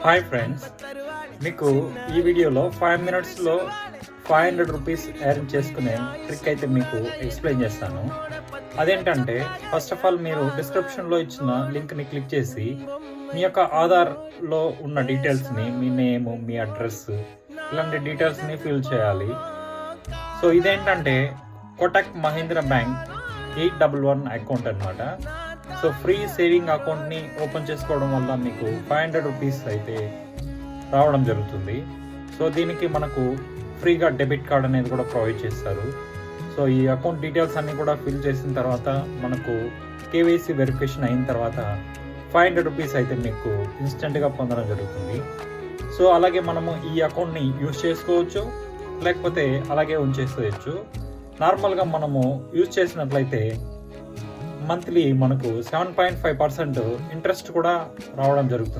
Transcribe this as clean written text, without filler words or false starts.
Hi friends, మీకు ఈ వీడియోలో 5 మినిట్స్లో 500 రూపీస్ ఎర్న్ చేసుకునే ట్రిక్ అయితే మీకు ఎక్స్ప్లెయిన్ చేస్తాను. అదేంటంటే ఫస్ట్ ఆఫ్ ఆల్ మీరు డిస్క్రిప్షన్లో ఇచ్చిన లింక్ని క్లిక్ చేసి మీ యొక్క ఆధార్లో ఉన్న డీటెయిల్స్ని, మీ నేమ్, మీ అడ్రస్, ఇలాంటి డీటెయిల్స్ని ఫిల్ చేయాలి. సో ఇదేంటంటే కోటక్ మహీంద్రా బ్యాంక్ 811 అకౌంట్ అనమాట. సో ఫ్రీ సేవింగ్ అకౌంట్ని ఓపెన్ చేసుకోవడం వల్ల మీకు 500 రూపీస్ అయితే రావడం జరుగుతుంది. సో దీనికి మనకు ఫ్రీగా డెబిట్ కార్డ్ అనేది కూడా ప్రొవైడ్ చేస్తారు. సో ఈ అకౌంట్ డీటెయిల్స్ అన్నీ కూడా ఫిల్ చేసిన తర్వాత మనకు కేవైసీ వెరిఫికేషన్ అయిన తర్వాత 500 రూపీస్ అయితే మీకు ఇన్స్టెంట్గా పొందడం జరుగుతుంది. సో అలాగే మనము ఈ అకౌంట్ని యూజ్ చేసుకోవచ్చు, లేకపోతే అలాగే ఉంచేసేయచ్చు. నార్మల్గా మనము యూజ్ చేసినట్లయితే మంత్లీ మనకు 7.5% ఇంట్రెస్ట్ కూడా రావడం జరుగుతుంది.